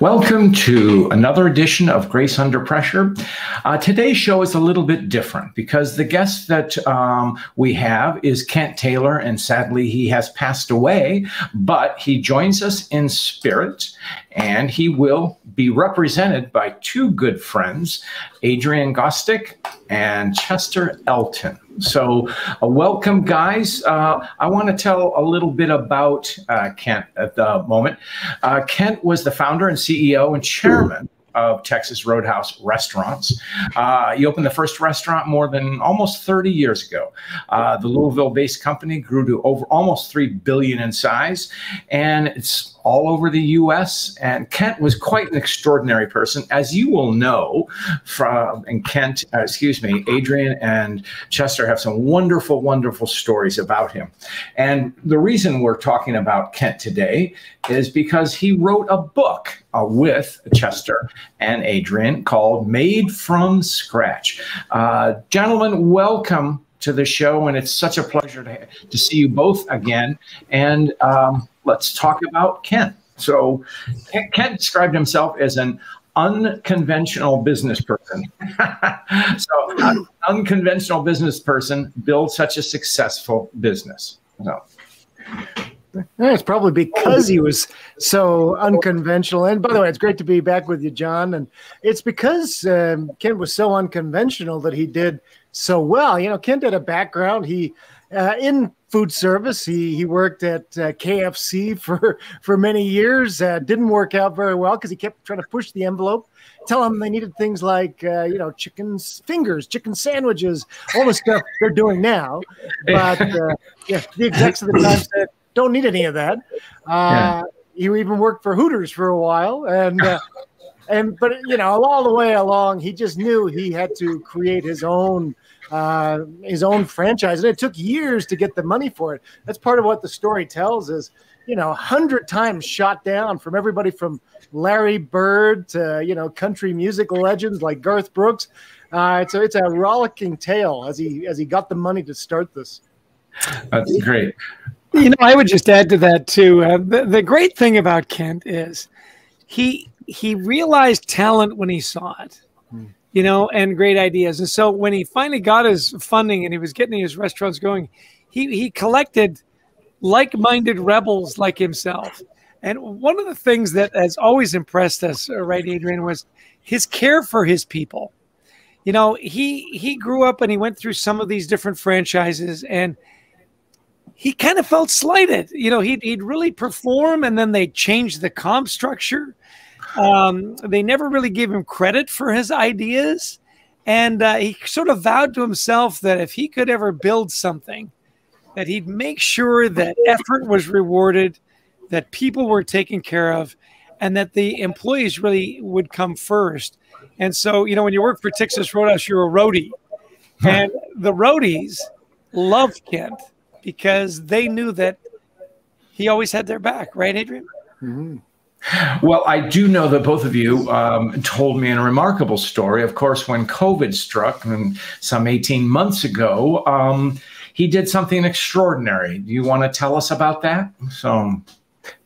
Welcome to another edition of Grace Under Pressure. Today's show is a little bit different because the guest that we have is Kent Taylor, and sadly he has passed away, but he joins us in spirit, and he will be represented by two good friends, Adrian Gostick and Chester Elton. So welcome, guys. I want to tell a little bit about Kent at the moment. Kent was the founder and CEO and chairman of Texas Roadhouse Restaurants. He opened the first restaurant more than almost 30 years ago. The Louisville-based company grew to over almost $3 billion in size, and it's all over the U.S. And Kent was quite an extraordinary person, as you will know from, and Adrian and Chester have some wonderful, wonderful stories about him. And the reason we're talking about Kent today is because he wrote a book with Chester and Adrian called Made from Scratch. Gentlemen, welcome to the show, and it's such a pleasure to see you both again. And let's talk about Kent. So Kent described himself as an unconventional business person. So an unconventional business person builds such a successful business. So. It's probably because he was so unconventional. And by the way, it's great to be back with you, John. And it's because Kent was so unconventional that he did so well. You know, Kent had a background. He in food service. He worked at KFC for many years. Didn't work out very well because he kept trying to push the envelope. Tell them they needed things like chicken fingers, chicken sandwiches, all the stuff they're doing now. But the execs of the time said, don't need any of that. He even worked for Hooters for a while, but all the way along, he just knew he had to create his own franchise, and it took years to get the money for it. That's part of what the story tells is, 100 times shot down from everybody from Larry Bird to country music legends like Garth Brooks. It's a rollicking tale as he got the money to start this. That's great. I would just add to that too. The great thing about Kent is he realized talent when he saw it, and great ideas. And so when he finally got his funding and he was getting his restaurants going, he collected like-minded rebels like himself. And one of the things that has always impressed us, right, Adrian, was his care for his people. He grew up and he went through some of these different franchises, and he kind of felt slighted. He'd really perform, and then they changed the comp structure. They never really gave him credit for his ideas. And he sort of vowed to himself that if he could ever build something, that he'd make sure that effort was rewarded, that people were taken care of, and that the employees really would come first. And so, when you work for Texas Roadhouse, you're a roadie. And the roadies loved Kent, because they knew that he always had their back. Right, Adrian? Mm-hmm. Well, I do know that both of you told me a remarkable story. Of course, when COVID struck some 18 months ago, he did something extraordinary. Do you want to tell us about that?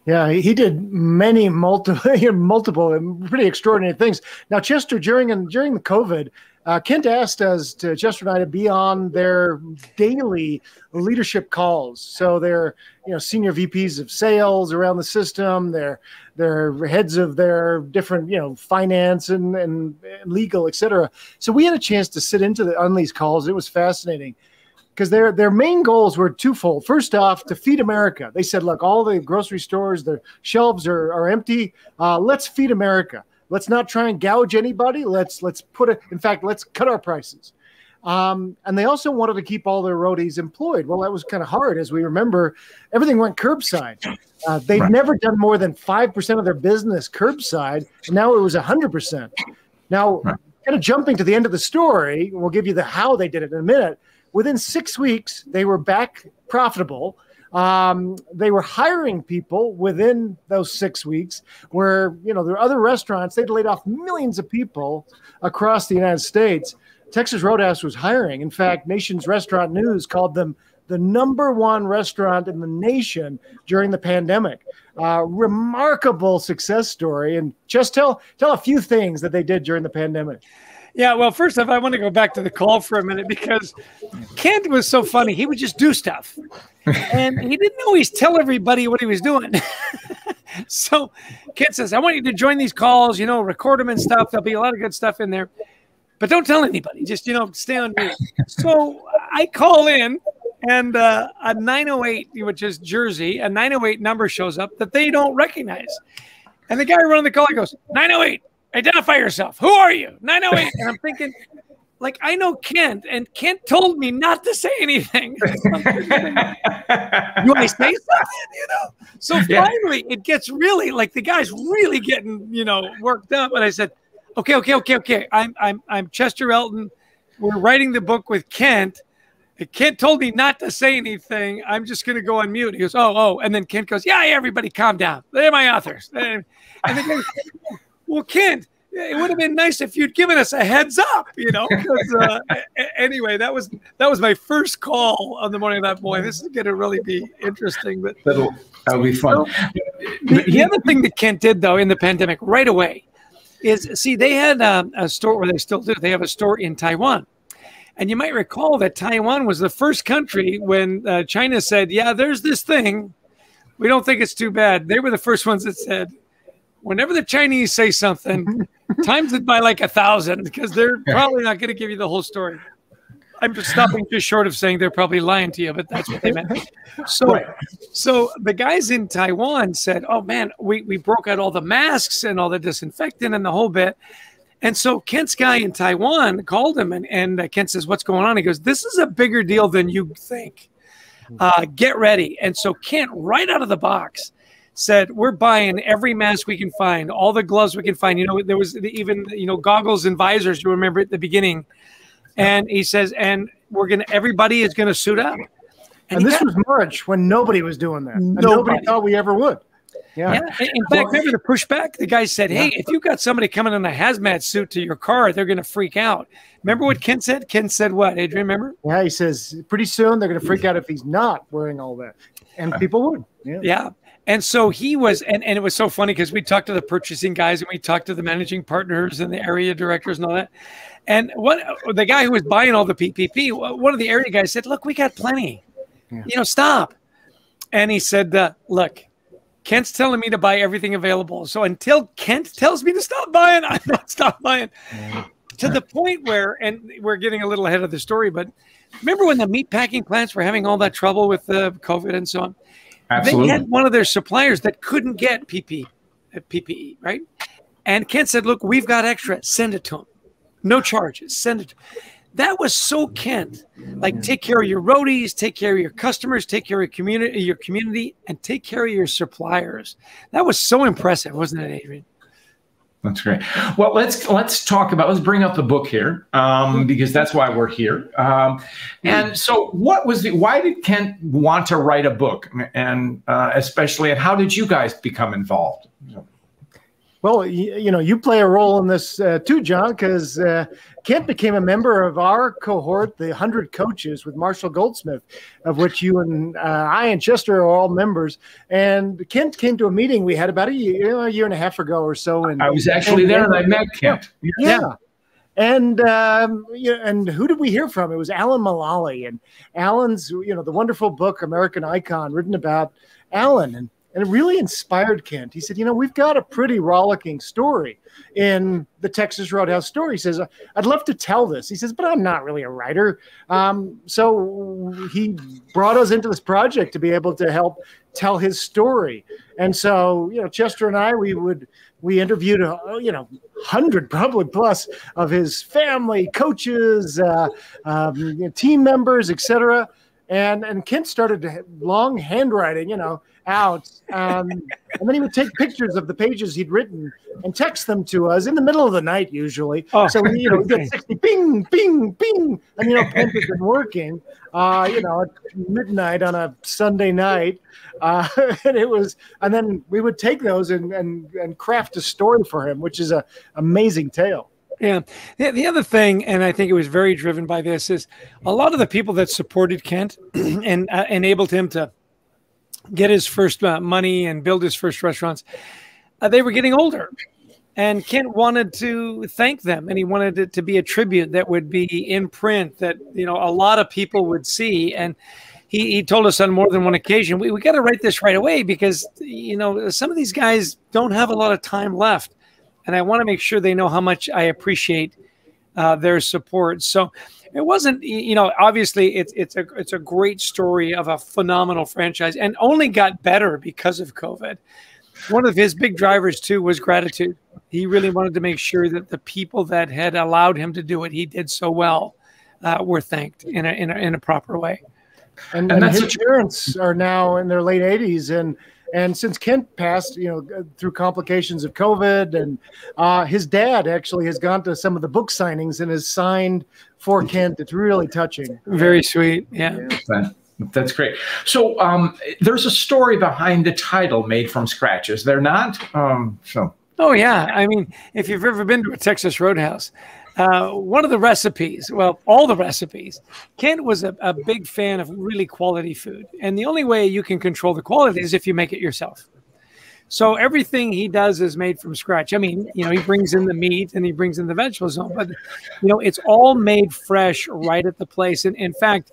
Yeah, he did multiple pretty extraordinary things. Now, Chester, during the COVID, Kent asked us, Chester and I, to be on their daily leadership calls. So they're, senior VPs of sales around the system. They're heads of their different, finance and legal, et cetera. So we had a chance to sit on these calls. It was fascinating because their main goals were twofold. First off, to feed America. They said, look, all the grocery stores, the shelves are empty. Let's feed America. Let's not try and gouge anybody. Let's cut our prices. And they also wanted to keep all their roadies employed. Well, that was kind of hard. As we remember, everything went curbside. They'd never done more than 5% of their business curbside. And now it was 100%. Now, kind of jumping to the end of the story, we'll give you how they did it in a minute. Within 6 weeks, they were back profitable. They were hiring people within those 6 weeks where, there are other restaurants, they'd laid off millions of people across the United States. Texas Roadhouse was hiring. In fact, Nation's Restaurant News called them the #1 restaurant in the nation during the pandemic. Remarkable success story. And just tell a few things that they did during the pandemic. Yeah, well, first off, I want to go back to the call for a minute because Kent was so funny. He would just do stuff. And he didn't always tell everybody what he was doing. So Kent says, I want you to join these calls, record them and stuff. There'll be a lot of good stuff in there. But don't tell anybody. Just, stay on mute. So I call in, and a 908, which is Jersey, a 908 number shows up that they don't recognize. And the guy running the call, he goes, 908. Identify yourself. Who are you? 908. And I'm thinking, I know Kent, and Kent told me not to say anything. You want to say something, So finally, it gets really, the guy's really getting, worked up. And I said, okay. I'm Chester Elton. We're writing the book with Kent. Kent told me not to say anything. I'm just going to go on mute. He goes, oh. And then Kent goes, yeah, everybody calm down. They're my authors. And then goes, well, Kent, it would have been nice if you'd given us a heads up, Anyway, that was my first call on the morning of that. Boy, this is going to really be interesting. But that'll be fun. So, the other thing that Kent did, though, in the pandemic right away is, they had a store, where they still do. They have a store in Taiwan. And you might recall that Taiwan was the first country when China said, yeah, there's this thing. We don't think it's too bad. They were the first ones that said, whenever the Chinese say something, times it by 1,000, because they're probably not going to give you the whole story. I'm just stopping just short of saying they're probably lying to you, but that's what they meant. So the guys in Taiwan said, oh, man, we broke out all the masks and all the disinfectant and the whole bit. And so Kent's guy in Taiwan called him, and Kent says, what's going on? He goes, this is a bigger deal than you think. Get ready. And so Kent, right out of the box, said, we're buying every mask we can find, all the gloves we can find. There was even, goggles and visors, you remember at the beginning. And he says, and everybody is going to suit up. And this was March when nobody was doing that. And nobody thought we ever would. Yeah. In fact, remember the pushback? The guy said, hey, if you've got somebody coming in a hazmat suit to your car, they're going to freak out. Remember what Kent said? Kent said what, Adrian, remember? Yeah, he says, pretty soon they're going to freak out if he's not wearing all that. And people would. Yeah. And so he was, and it was so funny because we talked to the purchasing guys and we talked to the managing partners and the area directors and all that. And the guy who was buying all the PPP, one of the area guys said, look, we got plenty. Stop. And he said, look, Kent's telling me to buy everything available. So until Kent tells me to stop buying, I'm not stop buying. To the point where, and we're getting a little ahead of the story, but remember when the meat packing plants were having all that trouble with COVID and so on? Absolutely. They had one of their suppliers that couldn't get PPE, right? And Kent said, look, we've got extra. Send it to them. No charges. Send it. That was so Kent. Take care of your roadies, take care of your customers, take care of your community, and take care of your suppliers. That was so impressive, wasn't it, Adrian? That's great. Well, let's bring up the book here because that's why we're here. And so why did Kent want to write a book, and especially, and how did you guys become involved? Well, you play a role in this too, John, because Kent became a member of our cohort, the 100 Coaches with Marshall Goldsmith, of which you and I and Chester are all members. And Kent came to a meeting we had about a year and a half ago or so. And I was actually there, and I met Kent. Yeah. And who did we hear from? It was Alan Mullally, and Alan's, the wonderful book, American Icon, written about Alan. And it really inspired Kent. He said, we've got a pretty rollicking story in the Texas Roadhouse story. He says, I'd love to tell this. He says, but I'm not really a writer. So he brought us into this project to be able to help tell his story. And so, Chester and I, we interviewed, 100 probably plus of his family, coaches, team members, etc. And Kent started long handwriting, out. And then he would take pictures of the pages he'd written and text them to us in the middle of the night, usually. Oh, so we get 60, bing, bing, bing. And, Kent had been working, at midnight on a Sunday night. And then we would take those and craft a story for him, which is an amazing tale. Yeah. The other thing, and I think it was very driven by this, is a lot of the people that supported Kent and enabled him to get his first money and build his first restaurants, they were getting older. And Kent wanted to thank them, and he wanted it to be a tribute that would be in print, that, you know, a lot of people would see. And he told us on more than one occasion, we got to write this right away because, you know, some of these guys don't have a lot of time left. And I want to make sure they know how much I appreciate their support. So it wasn't, you know, obviously it's a great story of a phenomenal franchise, and only got better because of COVID. One of his big drivers too was gratitude. He really wanted to make sure that the people that had allowed him to do what he did so well were thanked in a proper way. And his parents are now in their late 80s, and since Kent passed, you know, through complications of COVID, and his dad actually has gone to some of the book signings and has signed for Kent. It's really touching. Very sweet. Yeah. That's great. So there's a story behind the title, Made from Scratch, is there not? Oh, yeah. I mean, if you've ever been to a Texas Roadhouse, one of the recipes, well, all the recipes, Kent was a big fan of really quality food. And the only way you can control the quality is if you make it yourself. So everything he does is made from scratch. I mean, you know, he brings in the meat and he brings in the vegetables, but, you know, it's all made fresh right at the place. And in fact,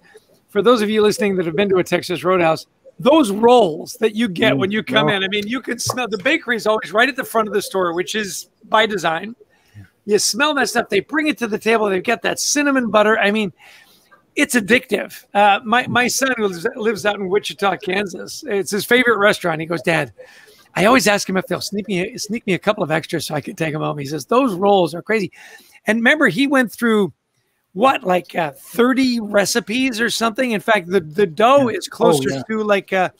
for those of you listening that have been to a Texas Roadhouse, those rolls that you get when you come in, I mean, you can smell, the bakery is always right at the front of the store, which is by design. You smell that stuff. They bring it to the table. They've got that cinnamon butter. I mean, it's addictive. My son lives out in Wichita, Kansas. It's his favorite restaurant. He goes, Dad, I always ask him if they'll sneak me a couple of extras so I can take them home. He says, those rolls are crazy. And remember, he went through what, like 30 recipes or something. In fact, the dough is closer to like a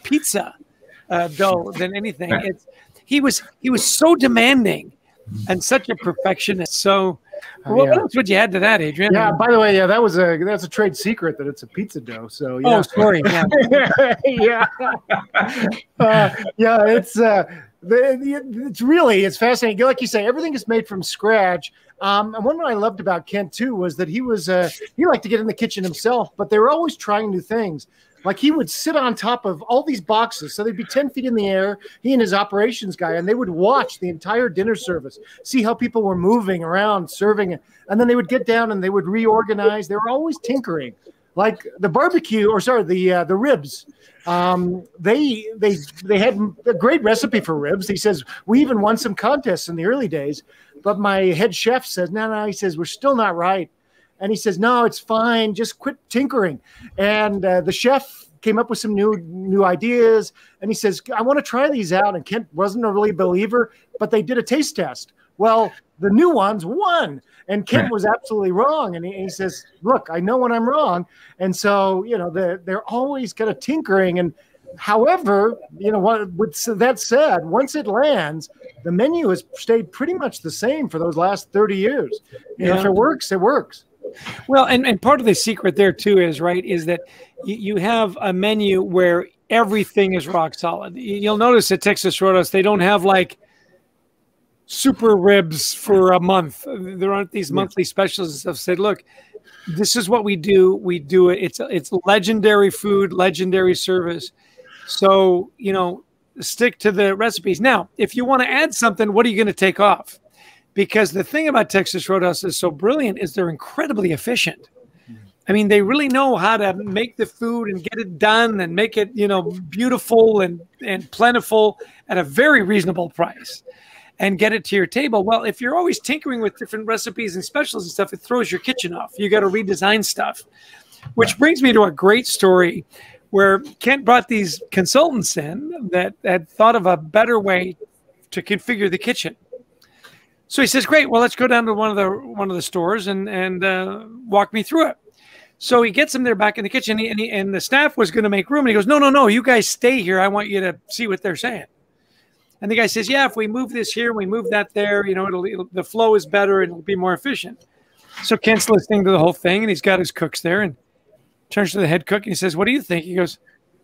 pizza dough than anything. He was so demanding and such a perfectionist. So what else would you add to that, Adrian? Yeah, by the way, that's a trade secret that it's a pizza dough. So yeah. Oh, sorry. Yeah. It's fascinating. Like you say, everything is made from scratch. And one thing I loved about Kent too was that he liked to get in the kitchen himself, but they were always trying new things. Like he would sit on top of all these boxes. So they'd be 10 feet in the air, he and his operations guy, and they would watch the entire dinner service, see how people were moving around, serving it. And then they would get down and they would reorganize. They were always tinkering. Like the barbecue, the ribs. They had a great recipe for ribs. He says, we even won some contests in the early days, but my head chef says, no, he says, we're still not right. And he says, no, it's fine. Just quit tinkering. And the chef came up with some new ideas. And he says, I want to try these out. And Kent wasn't a really believer, but they did a taste test. Well, the new ones won. And Kent was absolutely wrong. And he says, look, I know when I'm wrong. And so, you know, they're always kind of tinkering. And however, you know, with that said, once it lands, the menu has stayed pretty much the same for those last 30 years. You know, if it works, it works. Well, and part of the secret there too is that you have a menu where everything is rock solid. You'll notice at Texas Roadhouse, they don't have like super ribs for a month. There aren't these monthly specials and stuff. Said, look, this is what we do. We do it. It's legendary food, legendary service. So, you know, stick to the recipes. Now, if you want to add something, what are you going to take off? Because the thing about Texas Roadhouse is so brilliant is they're incredibly efficient. I mean, they really know how to make the food and get it done and make it, you know, beautiful and plentiful at a very reasonable price and get it to your table. Well, if you're always tinkering with different recipes and specials and stuff, it throws your kitchen off. You got to redesign stuff, which brings me to a great story where Kent brought these consultants in that had thought of a better way to configure the kitchen. So he says, great, well, let's go down to one of the stores and walk me through it. So he gets them there back in the kitchen, and the staff was going to make room. And he goes, no, you guys stay here. I want you to see what they're saying. And the guy says, yeah, if we move this here, we move that there, you know, the flow is better and it'll be more efficient. So Kent's listening to the whole thing, and he's got his cooks there and turns to the head cook and he says, what do you think? He goes,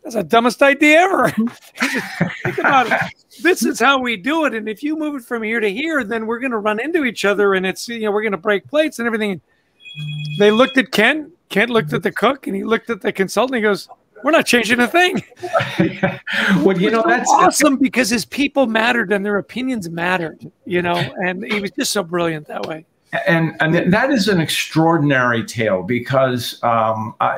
that's the dumbest idea ever. Think about it. This is how we do it. And if you move it from here to here, then we're going to run into each other, and it's, we're going to break plates and everything. They looked at Ken. Ken looked at the cook, and he looked at the consultant. He goes, we're not changing a thing. Well, that's awesome, because his people mattered and their opinions mattered, and he was just so brilliant that way. And that is an extraordinary tale, because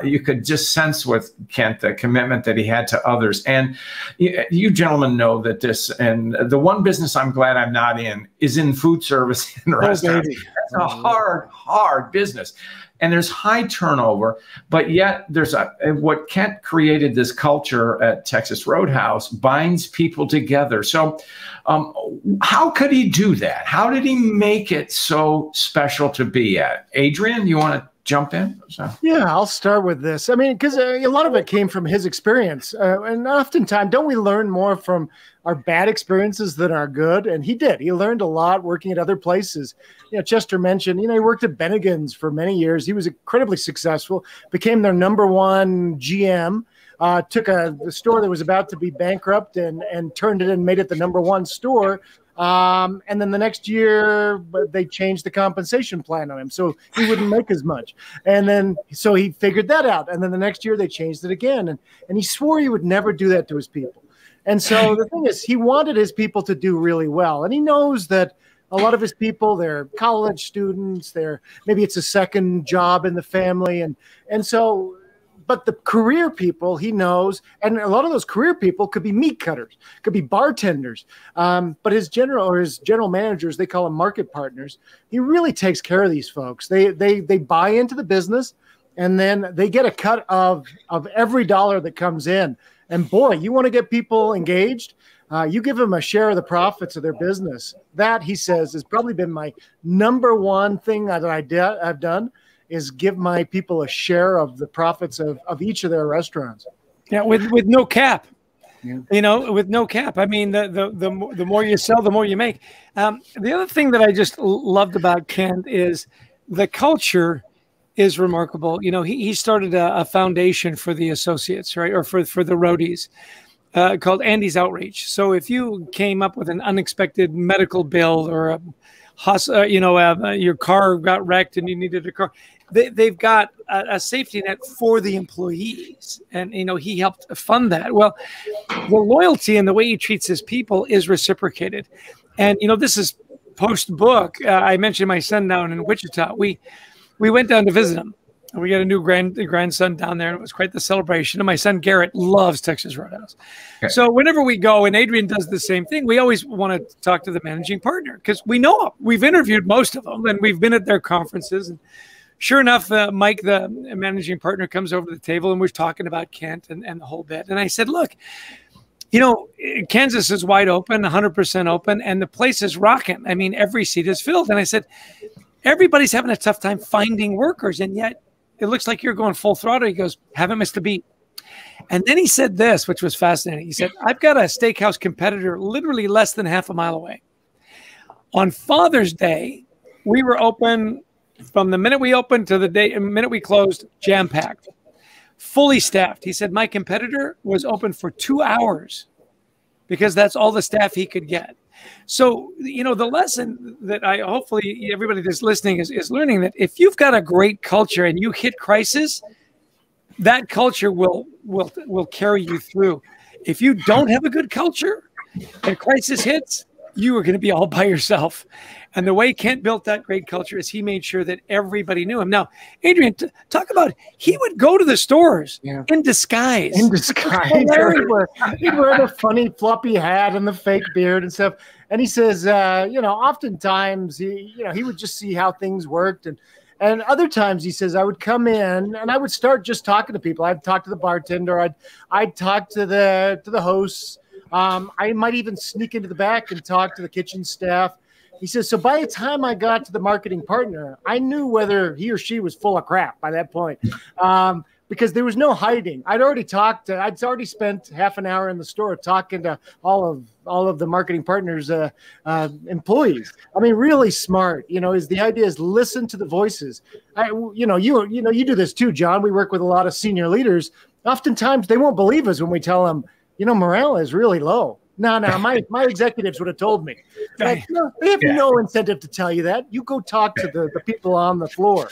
you could just sense with Kent the commitment that he had to others. And you gentlemen know that this, and the one business I'm glad I'm not in is in food service and restaurants. It's a hard business. And there's high turnover, but yet there's what Kent created, this culture at Texas Roadhouse, binds people together. So how could he do that? How did he make it so special to be at? Adrian, you want to jump in? Yeah, I'll start with this. I mean, because a lot of it came from his experience. And oftentimes, don't we learn more from our bad experiences than our good? And he did. He learned a lot working at other places. Chester mentioned, he worked at Bennigan's for many years. He was incredibly successful, became their #1 GM, took a store that was about to be bankrupt and turned it and made it the #1 store. And then the next year, they changed the compensation plan on him, so he wouldn't make as much. And then, so he figured that out. And then the next year, they changed it again. And he swore he would never do that to his people. And so the thing is, he wanted his people to do really well. And he knows that a lot of his people, they're college students, maybe it's a second job in the family. And so, but the career people, he knows, and a lot of those career people could be meat cutters, could be bartenders. But his general managers, they call them market partners. He really takes care of these folks. They buy into the business, and then they get a cut of every dollar that comes in. And boy, you want to get people engaged, you give them a share of the profits of their business. That, he says, has probably been my #1 thing that I've done, is give my people a share of the profits of each of their restaurants. Yeah, with no cap. Yeah. With no cap. I mean, the more you sell, the more you make. The other thing that I just loved about Kent is the culture is remarkable. He started a foundation for the associates, right, or for the roadies, called Andy's Outreach. So if you came up with an unexpected medical bill, or your car got wrecked and you needed a car, they've got a safety net for the employees, and he helped fund that. Well, the loyalty and the way he treats his people is reciprocated. And this is post book. I mentioned my son down in Wichita. We went down to visit him. We got a new grandson down there, and it was quite the celebration. And my son Garrett loves Texas Roadhouse. Okay. So whenever we go, and Adrian does the same thing, we always want to talk to the managing partner, because we know him. We've interviewed most of them, and we've been at their conferences. And sure enough, Mike, the managing partner, comes over to the table, and we're talking about Kent and the whole bit. And I said, look, Kansas is wide open, 100% open, and the place is rocking. I mean, every seat is filled. And I said, everybody's having a tough time finding workers, and yet it looks like you're going full throttle. He goes, haven't missed a beat. And then he said this, which was fascinating. He said, I've got a steakhouse competitor literally less than half a mile away. On Father's Day, we were open from the minute we opened to the minute we closed, jam-packed, fully staffed. He said, my competitor was open for 2 hours because that's all the staff he could get. So, the lesson that hopefully everybody that's listening is learning, that if you've got a great culture and you hit crisis, that culture will carry you through. If you don't have a good culture and crisis hits, you are going to be all by yourself. And the way Kent built that great culture is he made sure that everybody knew him. Now, Adrian, talk about, he would go to the stores in disguise. In disguise. He'd wear the funny floppy hat and the fake beard and stuff. And he says, oftentimes he would just see how things worked. And other times, he says, I would come in and I would start just talking to people. I'd talk to the bartender. I'd talk to the hosts. I might even sneak into the back and talk to the kitchen staff. He says, so by the time I got to the marketing partner, I knew whether he or she was full of crap by that point, because there was no hiding. I'd already spent half an hour in the store talking to all of the marketing partners' employees. I mean, really smart. The idea is listen to the voices. You do this too, John. We work with a lot of senior leaders. oftentimes they won't believe us when we tell them, morale is really low. No, my executives would have told me. Like, they have no incentive to tell you that. You go talk to the people on the floor.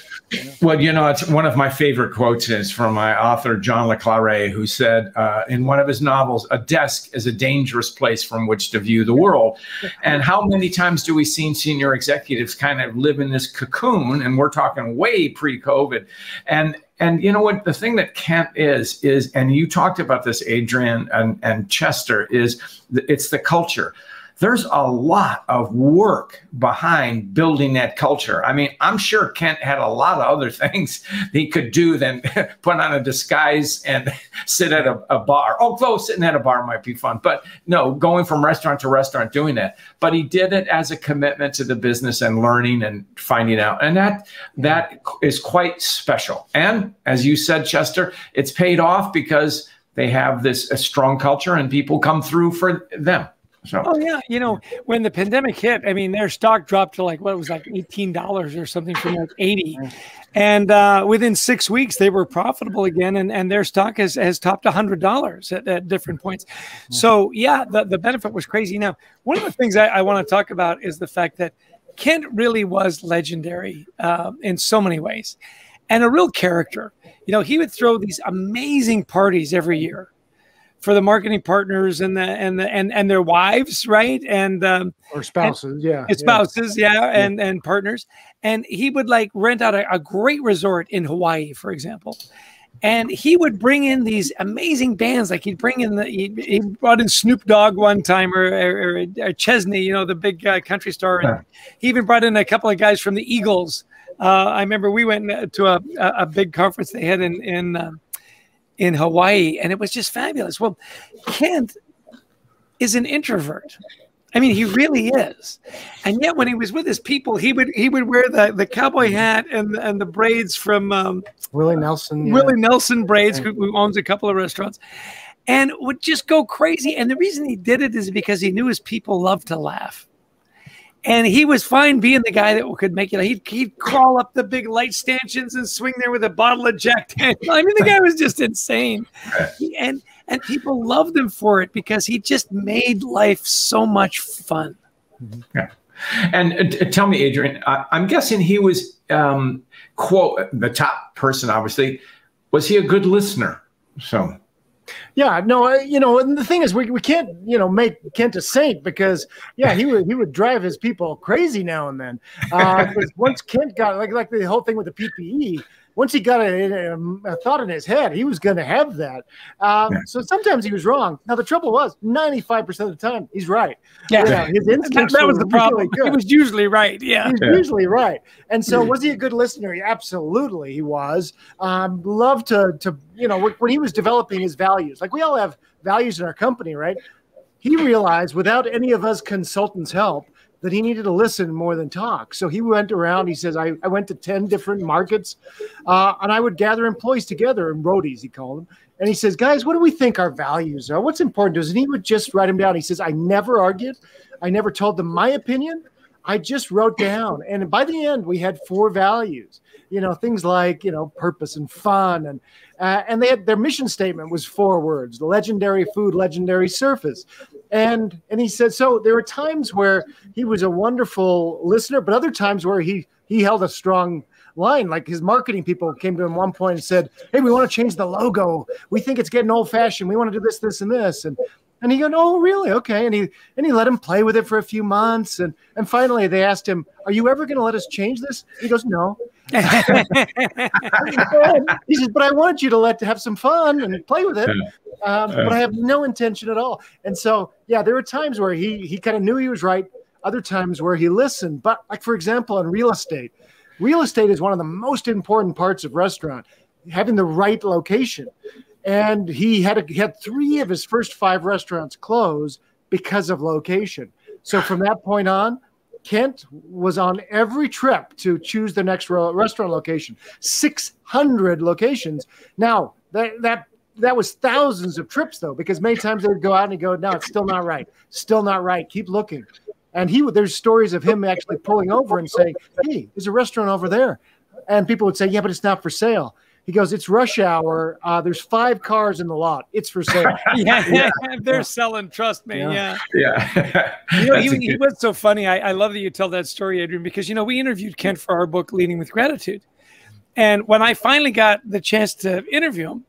Well, it's one of my favorite quotes is from my author, John Le Carre, who said in one of his novels, a desk is a dangerous place from which to view the world. And how many times do we see senior executives kind of live in this cocoon? And we're talking way pre-COVID. And you know what, the thing that Kent is, and you talked about this, Adrian and Chester, it's the culture. There's a lot of work behind building that culture. I mean, I'm sure Kent had a lot of other things he could do than put on a disguise and sit at a bar. Although sitting at a bar might be fun, but no, going from restaurant to restaurant doing that. But he did it as a commitment to the business and learning and finding out. And that is quite special. And as you said, Chester, it's paid off because they have a strong culture and people come through for them. So. Oh yeah, when the pandemic hit, I mean, their stock dropped to $18 or something from like 80, and within 6 weeks they were profitable again, and their stock has topped $100 at different points. So yeah, the benefit was crazy. Now, one of the things I want to talk about is the fact that Kent really was legendary in so many ways, and a real character. He would throw these amazing parties every year for the marketing partners and their wives, right? And or spouses, spouses, and partners. And he would rent out a great resort in Hawaii, for example. And he would bring in these amazing bands. Like he'd bring in he brought in Snoop Dogg one time, or Chesney, the big country star. And he even brought in a couple of guys from the Eagles. I remember we went to a big conference they had in Hawaii, and it was just fabulous. Well, Kent is an introvert. I mean, he really is. And yet when he was with his people, he would wear the cowboy hat and the braids from Willie Nelson. Willie Nelson braids, who owns a couple of restaurants, and would just go crazy. And the reason he did it is because he knew his people loved to laugh. And he was fine being the guy that could make it. He'd crawl up the big light stanchions and swing there with a bottle of Jack Daniels. I mean, the guy was just insane. And people loved him for it because he just made life so much fun. Yeah. And tell me, Adrian, I'm guessing he was, quote, the top person, obviously. Was he a good listener? So... Yeah, no, and the thing is, we can't, make Kent a saint because, he would drive his people crazy now and then. Because once Kent got like the whole thing with the PPE, once he got a thought in his head, he was going to have that. So sometimes he was wrong. Now the trouble was, 95% of the time, he's right. Yeah, his instincts that was the problem. Really, he was usually right. Yeah, he was usually right. And so, was he a good listener? Absolutely, he was. Loved to when he was developing his values. Like we all have values in our company, right? He realized without any of us consultants' help that he needed to listen more than talk. So he went around, he says, I went to 10 different markets, and I would gather employees together, in roadies, he called them. And he says, guys, what do we think our values are? What's important to us? And he would just write them down. He says, I never argued. I never told them my opinion. I just wrote down. And by the end, we had 4 values, things like, purpose and fun. And they had their mission statement was 4 words: legendary food, legendary surface. And he said, so there were times where he was a wonderful listener, but other times where he held a strong line. Like his marketing people came to him one point and said, hey, we want to change the logo. We think it's getting old fashioned. We want to do this, this, and this. And he goes, oh, really? Okay. And he let him play with it for a few months. And finally they asked him, are you ever going to let us change this? He goes, no. He says, but I wanted you to have some fun and play with it. But I have no intention at all. And so, there were times where he kind of knew he was right. Other times where he listened. But like, for example, in real estate is one of the most important parts of restaurant, having the right location. And he had 3 of his first 5 restaurants close because of location. So from that point on, Kent was on every trip to choose the next restaurant location. 600 locations. Now, that was thousands of trips, though, because many times they would go out and go, no, it's still not right. Still not right. Keep looking. And there's stories of him actually pulling over and saying, hey, there's a restaurant over there. And people would say, yeah, but it's not for sale. He goes, it's rush hour. There's 5 cars in the lot. It's for sale. Yeah, they're selling. Trust me. Yeah. You know, he was so funny. I love that you tell that story, Adrian, because, you know, we interviewed Kent for our book, Leading with Gratitude. And when I finally got the chance to interview him,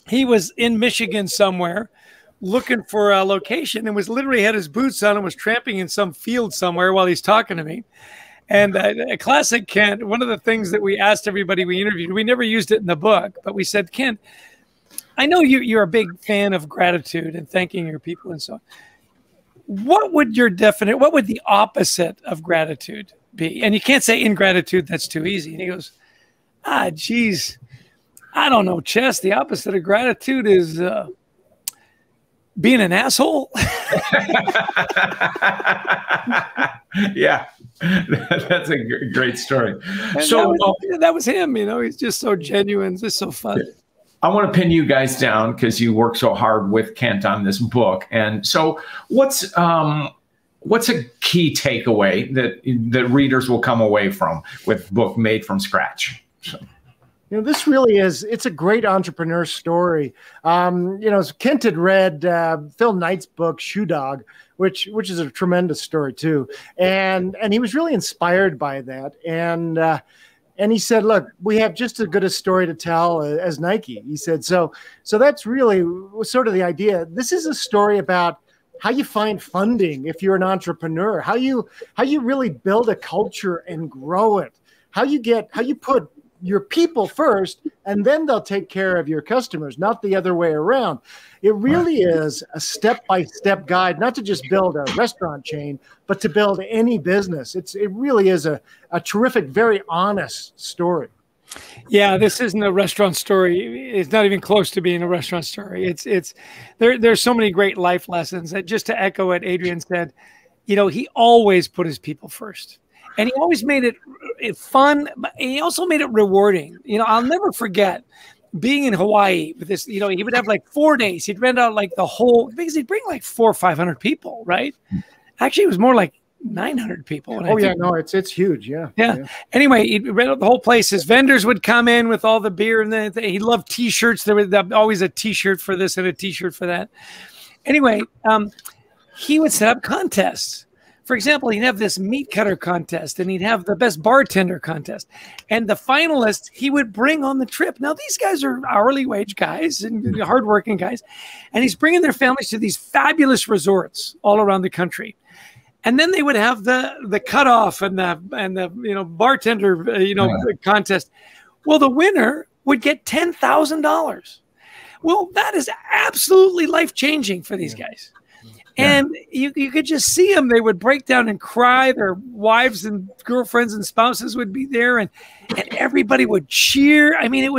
he was in Michigan somewhere looking for a location and was literally had his boots on and was tramping in some field somewhere while he's talking to me. And a classic Kent, one of the things that we asked everybody we interviewed, we never used it in the book, but we said, Kent, I know you're a big fan of gratitude and thanking your people and so on. What would the opposite of gratitude be? And you can't say ingratitude, that's too easy. And he goes, geez, I don't know, Chess. The opposite of gratitude is being an asshole. Yeah, that's a great story. And so that was him. You know, he's just so genuine, just so fun. I want to pin you guys down because you work so hard with Kent on this book. And so what's a key takeaway that readers will come away from with book Made from Scratch? So. You know, this really it's a great entrepreneur story. You know, Kent had read Phil Knight's book, Shoe Dog, which is a tremendous story too. And he was really inspired by that. And he said, look, we have just as good a story to tell as Nike. He said, so that's really sort of the idea. This is a story about how you find funding if you're an entrepreneur, how you really build a culture and grow it, how you put your people first, and then they'll take care of your customers, not the other way around. It really is a step-by-step guide, not to just build a restaurant chain, but to build any business. It really is a terrific, very honest story. Yeah, this isn't a restaurant story. It's not even close to being a restaurant story. There's so many great life lessons. That just to echo what Adrian said, you know, he always put his people first. And he always made it fun, but he also made it rewarding. You know, I'll never forget being in Hawaii with this. You know, he would have like 4 days. He'd rent out like the whole, because he'd bring like 400 or 500 people, right? Actually, it was more like 900 people. Oh yeah, no, it's huge. Yeah. Anyway, he'd rent out the whole place. His vendors would come in with all the beer, and then he loved T-shirts. There was always a T-shirt for this and a T-shirt for that. Anyway, he would set up contests. For example, he'd have this meat cutter contest, and he'd have the best bartender contest. And the finalists he would bring on the trip. Now, these guys are hourly wage guys and hardworking guys. And he's bringing their families to these fabulous resorts all around the country. And then they would have the cutoff and the bartender contest. Well, the winner would get $10,000. Well, that is absolutely life-changing for these guys. And you could just see them. They would break down and cry. Their wives and girlfriends and spouses would be there, and everybody would cheer. I mean,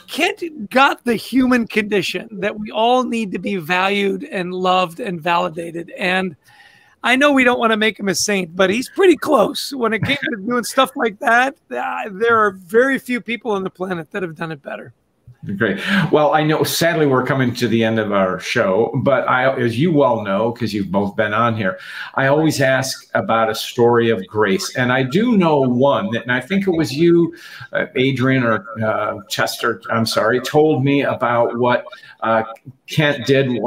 Kent got the human condition that we all need to be valued and loved and validated. And I know we don't want to make him a saint, but he's pretty close. When it came to doing stuff like that, there are very few people on the planet that have done it better. Great. Well, I know, sadly, we're coming to the end of our show, but as you well know, because you've both been on here, I always ask about a story of grace. And I do know one, and I think it was you, Adrian, or Chester, I'm sorry, told me about what Kent did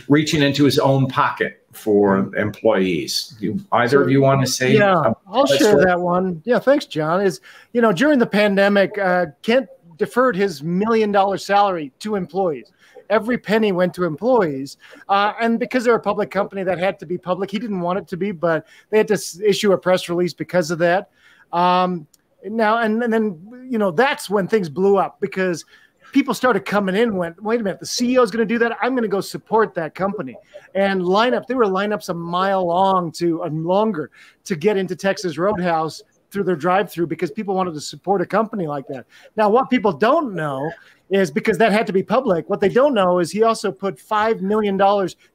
reaching into his own pocket for employees. Either of you want to say? Yeah, I'll share that one. Yeah, thanks, John. During the pandemic, Kent deferred his $1 million salary to employees. Every penny went to employees. And because they're a public company that had to be public, he didn't want it to be, but they had to issue a press release because of that. And then, that's when things blew up, because people started coming in and went, wait a minute, the CEO is going to do that. I'm going to go support that company. And there were lineups a mile long and longer to get into Texas Roadhouse through their drive-through, because people wanted to support a company like that. Now, what people don't know is, because that had to be public, what they don't know is he also put $5 million.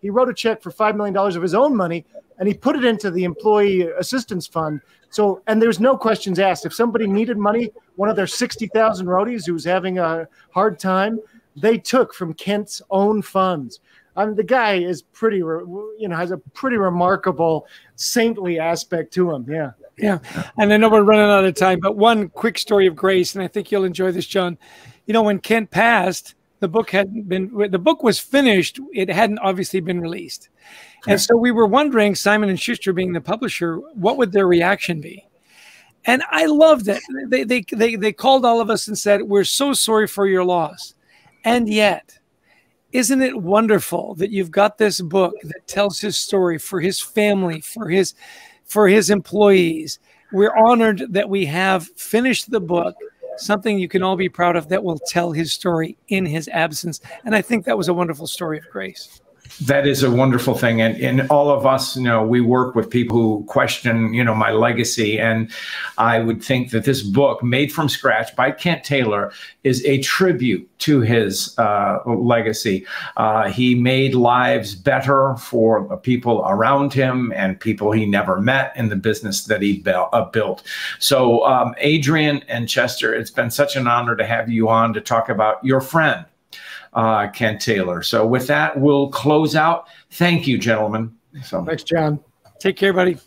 He wrote a check for $5 million of his own money, and he put it into the employee assistance fund. So, and there's no questions asked. If somebody needed money, one of their 60,000 roadies who was having a hard time, they took from Kent's own funds. The guy is has a pretty remarkable saintly aspect to him. Yeah. Yeah. And I know we're running out of time, but one quick story of grace, and I think you'll enjoy this, John. You know, when Kent passed, the book was finished. It hadn't obviously been released. And so we were wondering, Simon & Schuster being the publisher, what would their reaction be? And I loved it. They called all of us and said, we're so sorry for your loss. And yet, isn't it wonderful that you've got this book that tells his story for his family, for his employees? We're honored that we have finished the book, something you can all be proud of, that will tell his story in his absence. And I think that was a wonderful story of grace. That is a wonderful thing. And all of us, you know, we work with people who question, you know, my legacy. And I would think that this book, made from scratch by Kent Taylor, is a tribute to his legacy. He made lives better for people around him and people he never met in the business that he built. So Adrian and Chester, it's been such an honor to have you on to talk about your friend, Kent Taylor. So with that, we'll close out. Thank you, gentlemen. Thanks, John. Take care, buddy.